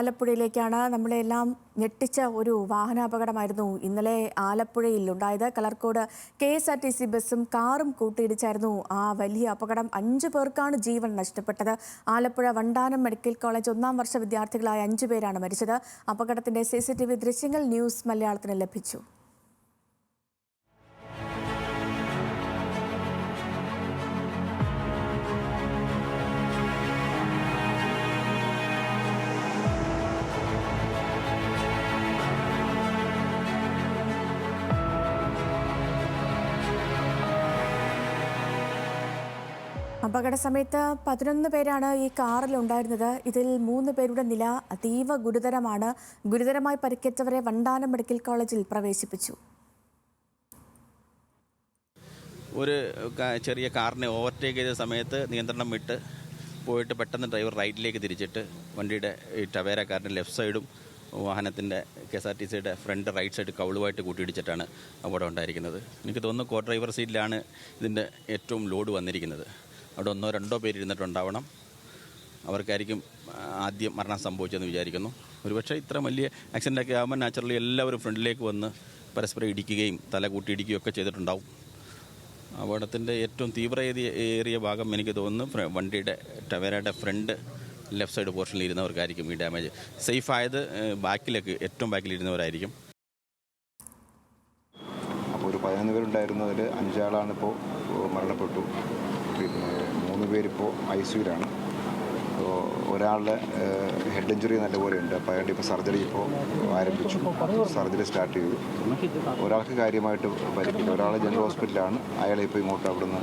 ആലപ്പുഴയിലേക്കാണ്. നമ്മളെല്ലാം ഞെട്ടിച്ച ഒരു വാഹനാപകടമായിരുന്നു ഇന്നലെ ആലപ്പുഴയിൽ ഉണ്ടായത്. കലർക്കോട് KSRTC ബസ്സും കാറും കൂട്ടിയിടിച്ചായിരുന്നു ആ വലിയ അപകടം. 5 പേർക്കാണ് ജീവൻ നഷ്ടപ്പെട്ടത്. ആലപ്പുഴ വണ്ടാനം മെഡിക്കൽ കോളേജ് 1-ാം വർഷ വിദ്യാർത്ഥികളായ 5 പേരാണ് മരിച്ചത്. അപകടത്തിന്റെ CCTV ദൃശ്യങ്ങൾ ന്യൂസ് മലയാളത്തിന് ലഭിച്ചു. അപകട സമയത്ത് 11 പേരാണ് ഈ കാറിൽ ഉണ്ടായിരുന്നത്. ഇതിൽ 3 പേരുടെ നില അതീവ ഗുരുതരമാണ്. ഗുരുതരമായി പരിക്കേറ്റവരെ വണ്ടാനം മെഡിക്കൽ കോളേജിൽ പ്രവേശിപ്പിച്ചു. ഒരു ചെറിയ കാറിനെ ഓവർടേക്ക് ചെയ്ത സമയത്ത് നിയന്ത്രണം വിട്ട് പോയിട്ട് പെട്ടെന്ന് ഡ്രൈവർ റൈറ്റിലേക്ക് തിരിച്ചിട്ട് വണ്ടിയുടെ ഈ ടവേര കാറിൻ്റെ ലെഫ്റ്റ് സൈഡും വാഹനത്തിൻ്റെ KSRTCയുടെ ഫ്രണ്ട് റൈറ്റ് സൈഡ് കൗളുമായിട്ട് കൂട്ടിയിടിച്ചിട്ടാണ് അപകടം ഉണ്ടായിരിക്കുന്നത്. എനിക്ക് തോന്നുന്നു കോ ഡ്രൈവർ സീറ്റിലാണ് ഇതിൻ്റെ ഏറ്റവും ലോഡ് വന്നിരിക്കുന്നത്. അവിടെ 1-2 പേര് ഇരുന്നിട്ടുണ്ടാവണം. അവർക്കായിരിക്കും ആദ്യം മരണം സംഭവിച്ചതെന്ന് വിചാരിക്കുന്നു. ഒരുപക്ഷെ ഇത്ര വലിയ ആക്സിഡൻ്റൊക്കെ ആകുമ്പോൾ നാച്ചുറലി എല്ലാവരും ഫ്രണ്ടിലേക്ക് വന്ന് പരസ്പരം ഇടിക്കുകയും തല കൂട്ടിയിടിക്കുകയും ഒക്കെ ചെയ്തിട്ടുണ്ടാവും. അപകടത്തിൻ്റെ ഏറ്റവും തീവ്രതയേറിയ ഭാഗം എനിക്ക് തോന്നുന്നു വണ്ടിയുടെ ടവേരയുടെ ഫ്രണ്ട് ലെഫ്റ്റ് സൈഡ് പോർഷനിൽ ഇരുന്നവർക്കായിരിക്കും ഈ ഡാമേജ്. സേഫ് ആയത് ബാക്കിലേക്ക് ഏറ്റവും ബാക്കിലിരുന്നവരായിരിക്കും. അപ്പോൾ ഒരു 11 പേരുണ്ടായിരുന്നതിൽ 5 ആളാണിപ്പോൾ മരണപ്പെട്ടു. പിന്നെ 3 പേരിപ്പോൾ ICUവിലാണ്. അപ്പോൾ ഒരാളുടെ ഹെഡ് ഇഞ്ചുറി നല്ലപോലെ ഉണ്ട്. അപ്പോൾ അയാളുടെ ഇപ്പോൾ സർജറി ഇപ്പോൾ ആരംഭിച്ചു. സർജറി സ്റ്റാർട്ട് ചെയ്തു. ഒരാൾക്ക് കാര്യമായിട്ട് പരിക്കില്ല. ഒരാൾ ജനറൽ ഹോസ്പിറ്റലാണ്. അയാളെ ഇപ്പോൾ ഇങ്ങോട്ട് അവിടുന്ന്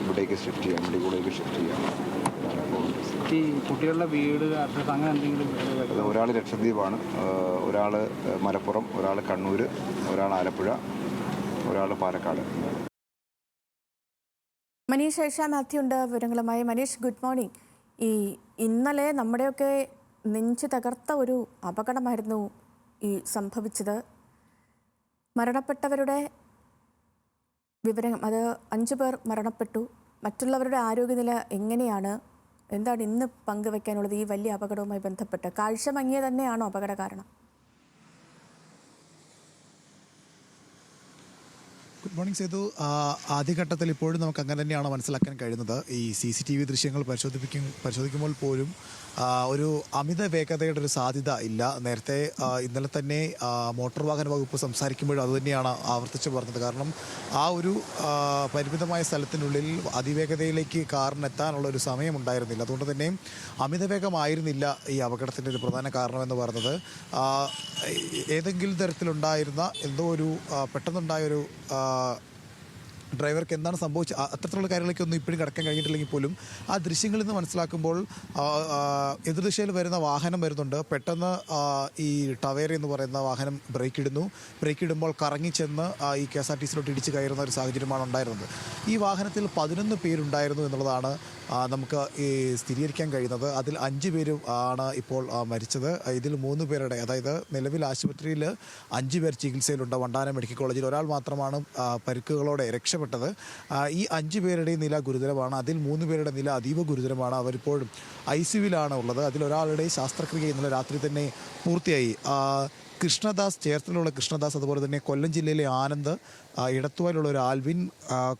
ഇവിടേക്ക് ഷിഫ്റ്റ് ചെയ്യാം, മെഡിക്കോളേക്ക് ഷിഫ്റ്റ് ചെയ്യാം. കുട്ടികളുടെ വീട് അഡ്രസ് അങ്ങനെ എന്തെങ്കിലും? ഒരാൾ ലക്ഷദ്വീപാണ്, ഒരാൾ മലപ്പുറം, ഒരാൾ കണ്ണൂർ, ഒരാൾ ആലപ്പുഴ, ഒരാൾ പാലക്കാട്. മനീഷ് ഐഷ മാത്യു ഉണ്ട് വിവരങ്ങളുമായി. Manish, good morning. ഇന്നലെ നമ്മുടെയൊക്കെ നെഞ്ചു തകർത്ത ഒരു അപകടമായിരുന്നു ഈ സംഭവിച്ചത്. മരണപ്പെട്ടവരുടെ വിവരം, അത് 5 പേർ മരണപ്പെട്ടു. മറ്റുള്ളവരുടെ ആരോഗ്യനില എങ്ങനെയാണ്? എന്താണ് ഇന്ന് പങ്കുവെക്കാനുള്ളത് ഈ വലിയ അപകടവുമായി ബന്ധപ്പെട്ട്? കാഴ്ച മങ്ങിയ തന്നെയാണോ അപകട കാരണം? Good morning Sethu. ആദ്യഘട്ടത്തിൽ ഇപ്പോഴും നമുക്ക് അങ്ങനെ തന്നെയാണ് മനസ്സിലാക്കാൻ കഴിയുന്നത്. ഈ CCTV ദൃശ്യങ്ങൾ പരിശോധിക്കുമ്പോൾ പോലും ഒരു അമിത വേഗതയുടെ ഒരു സാധ്യത ഇല്ല. നേരത്തെ ഇന്നലെ തന്നെ മോട്ടോർ വാഹന വകുപ്പ് സംസാരിക്കുമ്പോഴും അതുതന്നെയാണ് ആവർത്തിച്ച് പറഞ്ഞത്. കാരണം ആ ഒരു പരിമിതമായ സ്ഥലത്തിനുള്ളിൽ അതിവേഗതയിലേക്ക് കാറിനെത്താനുള്ള ഒരു സമയമുണ്ടായിരുന്നില്ല. അതുകൊണ്ട് തന്നെ അമിതവേഗമായിരുന്നില്ല ഈ അപകടത്തിൻ്റെ ഒരു പ്രധാന കാരണമെന്ന് പറയുന്നത്. ഏതെങ്കിലും തരത്തിലുണ്ടായിരുന്ന എന്തോ ഒരു പെട്ടെന്നുണ്ടായൊരു ഡ്രൈവർക്ക് എന്താണ് സംഭവിച്ചത് അത്തരത്തിലുള്ള കാര്യങ്ങളിലേക്കൊന്നും ഇപ്പോഴും കടക്കാൻ കഴിഞ്ഞിട്ടില്ലെങ്കിൽ പോലും ആ ദൃശ്യങ്ങളിൽ നിന്ന് മനസ്സിലാക്കുമ്പോൾ എതിർദിശയിൽ വരുന്ന വാഹനം വരുന്നുണ്ട്. പെട്ടെന്ന് ഈ ടവേര എന്ന് പറയുന്ന വാഹനം ബ്രേക്ക് ഇടുമ്പോൾ കറങ്ങി ചെന്ന് ഈ KSRTCയിലോട്ട് ഇടിച്ച് കയറുന്ന ഒരു സാഹചര്യമാണ് ഉണ്ടായിരുന്നത്. ഈ വാഹനത്തിൽ 11 പേരുണ്ടായിരുന്നു എന്നുള്ളതാണ് നമുക്ക് ഈ സ്ഥിരീകരിക്കാൻ കഴിയുന്നത്. അതിൽ 5 പേരും ആണ് ഇപ്പോൾ മരിച്ചത്. ഇതിൽ 3 പേരുടെ, അതായത് നിലവിൽ ആശുപത്രിയിൽ 5 പേർ ചികിത്സയിലുണ്ട്. വണ്ടാനം മെഡിക്കൽ കോളേജിൽ ഒരാൾ മാത്രമാണ് പരിക്കുകളോടെ രക്ഷപ്പെട്ടത്. ഈ 5 പേരുടെയും നില ഗുരുതരമാണ്. അതിൽ 3 പേരുടെ നില അതീവ ഗുരുതരമാണ്. അവരിപ്പോഴും ICUവിലാണ് ഉള്ളത്. അതിലൊരാളുടെ ശസ്ത്രക്രിയ ഇന്നലെ രാത്രി തന്നെ പൂർത്തിയായി. കൃഷ്ണദാസ്, ചേർത്തലുള്ള കൃഷ്ണദാസ്, അതുപോലെ തന്നെ കൊല്ലം ജില്ലയിലെ ആനന്ദ്, ഇടത്തുവാലുള്ള ഒരു ആൽവിൻ,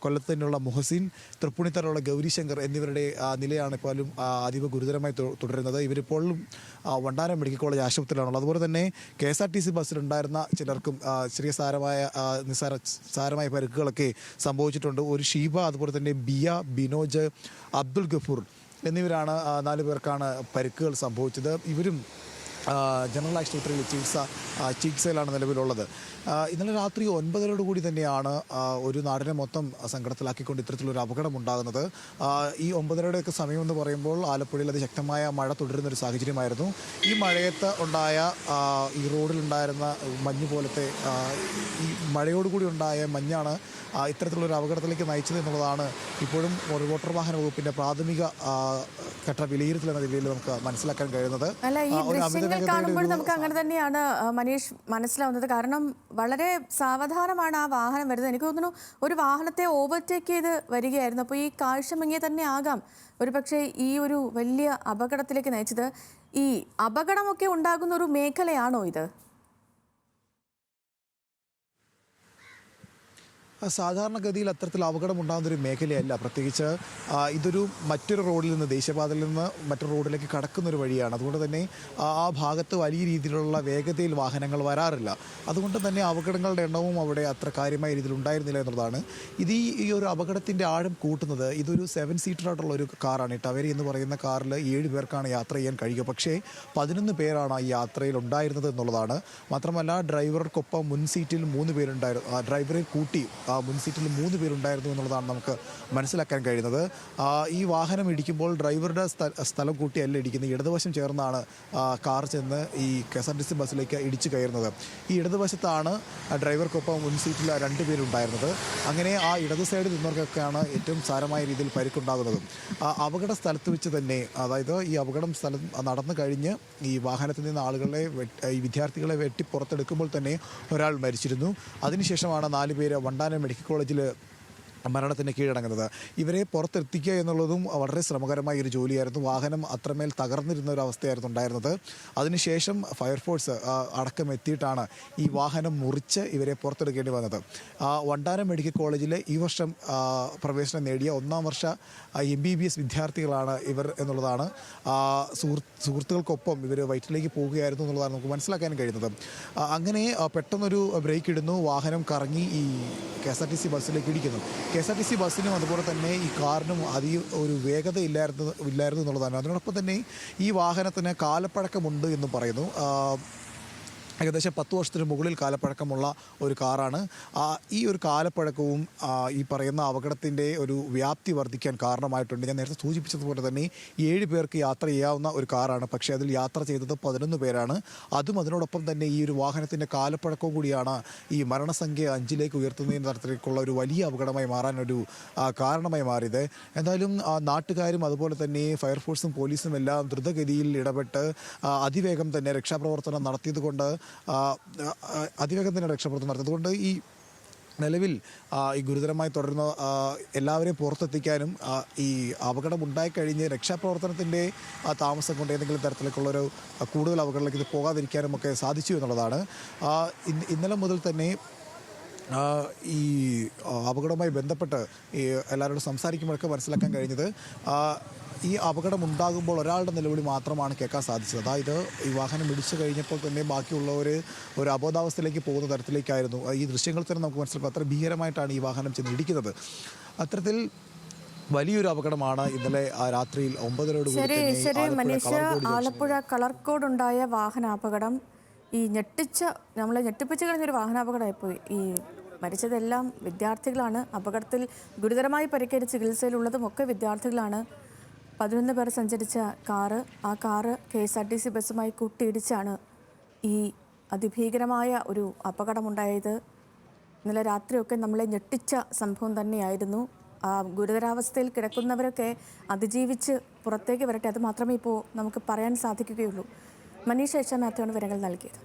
കൊല്ലത്ത് തന്നെയുള്ള മുഹസിൻ, തൃപ്പൂണിത്തറയുള്ള ഗൗരിശങ്കർ എന്നിവരുടെ നിലയാണ് ഇപ്പോഴും അതീവ ഗുരുതരമായി തുടരുന്നത്. ഇവരിപ്പോഴും വണ്ടാനം മെഡിക്കൽ കോളേജ് ആശുപത്രിയിലാണുള്ളത്. അതുപോലെ തന്നെ KSRTC ബസ്സിലുണ്ടായിരുന്ന ചിലർക്കും ചെറിയ സാരമായ പരിക്കുകളൊക്കെ സംഭവിച്ചിട്ടുണ്ട്. ഒരു ഷീബ, അതുപോലെ തന്നെ ബിയ, ബിനോജ്, അബ്ദുൾ ഗഫൂർ എന്നിവരാണ് 4 പേർക്കാണ് പരിക്കുകൾ സംഭവിച്ചത്. ഇവരും ജനറൽ ആശുപത്രിയിൽ ചികിത്സയിലാണ് നിലവിലുള്ളത്. ഇന്നലെ രാത്രി 9:30 തന്നെയാണ് ഒരു നാടിനെ മൊത്തം സങ്കടത്തിലാക്കിക്കൊണ്ട് ഇത്തരത്തിലൊരു അപകടം ഉണ്ടാകുന്നത്. ഈ 9:30 സമയമെന്ന് പറയുമ്പോൾ ആലപ്പുഴയിൽ അതിശക്തമായ മഴ തുടരുന്നൊരു സാഹചര്യമായിരുന്നു. ഈ മഴയത്ത് ഉണ്ടായ ഈ റോഡിലുണ്ടായിരുന്ന മഞ്ഞ് പോലത്തെ ഈ മഴയോടുകൂടി ഉണ്ടായ മഞ്ഞാണ് ഇത്തരത്തിലുള്ളൊരു അപകടത്തിലേക്ക് നയിച്ചത് എന്നുള്ളതാണ് ഇപ്പോഴും മോട്ടോർ വാഹന വകുപ്പിൻ്റെ പ്രാഥമിക ഘട്ട വിലയിരുത്തൽ എന്ന നിലയിൽ നമുക്ക് മനസ്സിലാക്കാൻ കഴിയുന്നത്. കാണുമ്പോൾ നമുക്ക് അങ്ങനെ തന്നെയാണ് മനീഷ് മനസ്സിലാവുന്നത്. കാരണം വളരെ സാവധാനമാണ് ആ വാഹനം വരുന്നത്. എനിക്ക് തോന്നുന്നു ഒരു വാഹനത്തെ ഓവർടേക്ക് ചെയ്ത് വരികയായിരുന്നു. അപ്പോൾ ഈ കാഴ്ച മങ്ങിയ തന്നെ ആകാം ഒരു പക്ഷേ ഈ ഒരു വലിയ അപകടത്തിലേക്ക് നയിച്ചത്. ഈ അപകടമൊക്കെ ഉണ്ടാകുന്ന ഒരു മേഖലയാണോ ഇത്? സാധാരണഗതിയിൽ അത്തരത്തിൽ അപകടം ഉണ്ടാകുന്ന ഒരു മേഖലയല്ല. പ്രത്യേകിച്ച് ഇതൊരു മറ്റൊരു റോഡിൽ നിന്ന്, ദേശീയപാതയിൽ നിന്ന് മറ്റൊരു റോഡിലേക്ക് കടക്കുന്ന ഒരു വഴിയാണ്. അതുകൊണ്ട് തന്നെ ആ ഭാഗത്ത് വലിയ രീതിയിലുള്ള വേഗതയിൽ വാഹനങ്ങൾ വരാറില്ല. അതുകൊണ്ട് തന്നെ അപകടങ്ങളുടെ എണ്ണവും അവിടെ അത്ര കാര്യമായ രീതിയിൽ ഉണ്ടായിരുന്നില്ല എന്നുള്ളതാണ്. ഈ ഒരു അപകടത്തിൻ്റെ ആഴം കൂട്ടുന്നത്, ഇതൊരു 7 സീറ്ററായിട്ടുള്ള ഒരു കാറാണ്. ടവേര എന്ന് പറയുന്ന കാറിൽ 7 പേർക്കാണ് യാത്ര ചെയ്യാൻ കഴിയുക. പക്ഷേ 11 പേരാണ് ഈ യാത്രയിൽ ഉണ്ടായിരുന്നത് എന്നുള്ളതാണ്. മാത്രമല്ല ഡ്രൈവർക്കൊപ്പം മുൻ സീറ്റിൽ 3 പേരുണ്ടായിരുന്നു. ഡ്രൈവറെ കൂട്ടി മുൻ സീറ്റിൽ 3 പേരുണ്ടായിരുന്നു എന്നുള്ളതാണ് നമുക്ക് മനസ്സിലാക്കാൻ കഴിയുന്നത്. ഈ വാഹനം ഇടിക്കുമ്പോൾ ഡ്രൈവറുടെ സ്ഥലം കൂട്ടിയല്ല ഇടിക്കുന്നത്. ഇടതുവശം ചേർന്നാണ് കാർ ചെന്ന് ഈ KSRTC ബസ്സിലേക്ക് ഇടിച്ചു കയറുന്നത്. ഈ ഇടതുവശത്താണ് ഡ്രൈവർക്കൊപ്പം മുൻ സീറ്റിൽ 2 പേരുണ്ടായിരുന്നത്. അങ്ങനെ ആ ഇടത് സൈഡിൽ നിന്നവർക്കൊക്കെയാണ് ഏറ്റവും സാരമായ രീതിയിൽ പരിക്കുണ്ടാകുന്നത്. അപകട സ്ഥലത്ത് വെച്ച് തന്നെ, അതായത് ഈ അപകടം സ്ഥലം നടന്നു കഴിഞ്ഞ് ഈ വാഹനത്തിൽ നിന്ന് ആളുകളെ, ഈ വിദ്യാർത്ഥികളെ വെട്ടി പുറത്തെടുക്കുമ്പോൾ തന്നെ ഒരാൾ മരിച്ചിരുന്നു. അതിനുശേഷമാണ് 4 പേര് വണ്ടാനം മെഡിക്കൽ കോളേജിൽ മരണത്തിന് കീഴടങ്ങുന്നത്. ഇവരെ പുറത്തെത്തിക്കുക എന്നുള്ളതും വളരെ ശ്രമകരമായ ഒരു ജോലിയായിരുന്നു. വാഹനം അത്രമേൽ തകർന്നിരുന്ന ഒരു അവസ്ഥയായിരുന്നു ഉണ്ടായിരുന്നത്. അതിനുശേഷം ഫയർഫോഴ്സ് അടക്കം എത്തിയിട്ടാണ് ഈ വാഹനം മുറിച്ച് ഇവരെ പുറത്തെടുക്കേണ്ടി വന്നത്. വണ്ടാനം മെഡിക്കൽ കോളേജിൽ ഈ വർഷം പ്രവേശനം നേടിയ 1ാം വർഷ MBBS വിദ്യാർത്ഥികളാണ് ഇവർ എന്നുള്ളതാണ്. സുഹൃത്തുക്കൾക്കൊപ്പം ഇവർ വയറ്റിലേക്ക് പോവുകയായിരുന്നു എന്നുള്ളതാണ് നമുക്ക് മനസ്സിലാക്കാൻ കഴിയുന്നത്. അങ്ങനെ പെട്ടെന്നൊരു ബ്രേക്ക് ഇടുന്നു, വാഹനം കറങ്ങി ഈ KSRTC ബസ്സിലേക്ക് ഇടിക്കുന്നു. KSRTC ബസ്സിനും അതുപോലെ തന്നെ ഈ കാറിനും അധികം ഒരു വേഗത ഇല്ലായിരുന്നു എന്നുള്ളതാണ്. അതിനോടൊപ്പം തന്നെ ഈ വാഹനത്തിന് കാലപ്പഴക്കമുണ്ട് എന്നും പറയുന്നു. ഏകദേശം 10 വർഷത്തിന് മുകളിൽ കാലപ്പഴക്കമുള്ള ഒരു കാറാണ്. ഈ ഒരു കാലപ്പഴക്കവും ഈ പറയുന്ന അപകടത്തിൻ്റെ ഒരു വ്യാപ്തി വർദ്ധിക്കാൻ കാരണമായിട്ടുണ്ട്. ഞാൻ നേരത്തെ സൂചിപ്പിച്ചതുപോലെ തന്നെ 7 പേർക്ക് യാത്ര ചെയ്യാവുന്ന ഒരു കാറാണ്. പക്ഷേ അതിൽ യാത്ര ചെയ്തത് 11 പേരാണ്. അതും അതിനോടൊപ്പം തന്നെ ഈ ഒരു വാഹനത്തിൻ്റെ കാലപ്പഴക്കവും കൂടിയാണ് ഈ മരണസംഖ്യ 5ലേക്ക് ഉയർത്തുന്നതിന് തരത്തിലേക്കുള്ള ഒരു വലിയ അപകടമായി മാറാനൊരു കാരണമായി മാറിയത്. എന്തായാലും നാട്ടുകാരും അതുപോലെ തന്നെ ഫയർഫോഴ്സും പോലീസും എല്ലാം ദ്രുതഗതിയിൽ ഇടപെട്ട് അതിവേഗം തന്നെ രക്ഷാപ്രവർത്തനം നടത്തിയതുകൊണ്ട് അതുകൊണ്ട് ഈ നിലവിൽ ഈ ഗുരുതരമായി തുടരുന്ന എല്ലാവരെയും പുറത്തെത്തിക്കാനും ഈ അപകടം ഉണ്ടായിക്കഴിഞ്ഞ് രക്ഷാപ്രവർത്തനത്തിൻ്റെ താമസം കൊണ്ട് ഏതെങ്കിലും തരത്തിലേക്കുള്ളൊരു കൂടുതൽ അപകടങ്ങളിലേക്ക് ഇത് പോകാതിരിക്കാനും ഒക്കെ സാധിച്ചു എന്നുള്ളതാണ്. ഇന്നലെ മുതൽ തന്നെ ഈ അപകടവുമായി ബന്ധപ്പെട്ട് ഈ എല്ലാവരോടും സംസാരിക്കുമ്പോഴൊക്കെ മനസ്സിലാക്കാൻ കഴിഞ്ഞത്, ഈ അപകടം ഉണ്ടാകുമ്പോൾ ഒരാളുടെ നിലവിളി മാത്രമാണ് കേൾക്കാൻ സാധിച്ചത്. അതായത് ഈ വാഹനം ഇടിച്ചു കഴിഞ്ഞപ്പോൾ തന്നെ ബാക്കിയുള്ളവർ ഒരു അബോധാവസ്ഥയിലേക്ക് പോകുന്ന തരത്തിലേക്കായിരുന്നു. ഈ ദൃശ്യങ്ങളിൽ തന്നെ നമുക്ക് മനസ്സിലാക്കും അത്ര ഭീകരമായിട്ടാണ് ഈ വാഹനം ചെന്ന് ഇടിക്കുന്നത്. അത്തരത്തിൽ വലിയൊരു അപകടമാണ് ഇന്നലെ രാത്രിയിൽ 9:30 ആലപ്പുഴ കളർക്കോടുണ്ടായ വാഹനാപകടം ഈ നമ്മളെ ഞെട്ടിപ്പിച്ച് കഴിഞ്ഞൊരു വാഹനാപകടമായിപ്പോയി. ഈ മരിച്ചതെല്ലാം വിദ്യാർത്ഥികളാണ്. അപകടത്തിൽ ഗുരുതരമായി പരിക്കേറ്റ് ചികിത്സയിലുള്ളതും ഒക്കെ വിദ്യാർത്ഥികളാണ്. 11 പേർ സഞ്ചരിച്ച ആ കാറ് KSRTC ബസ്സുമായി കൂട്ടിയിടിച്ചാണ് ഈ അതിഭീകരമായ ഒരു അപകടമുണ്ടായത്. ഇന്നലെ രാത്രിയൊക്കെ നമ്മളെ ഞെട്ടിച്ച സംഭവം തന്നെയായിരുന്നു. ഗുരുതരാവസ്ഥയിൽ കിടക്കുന്നവരൊക്കെ അതിജീവിച്ച് പുറത്തേക്ക് വരട്ടെ, അത് മാത്രമേ ഇപ്പോൾ നമുക്ക് പറയാൻ സാധിക്കുകയുള്ളൂ. മനീഷ് മാത്യുവാണ് വിവരങ്ങൾ നൽകിയത്.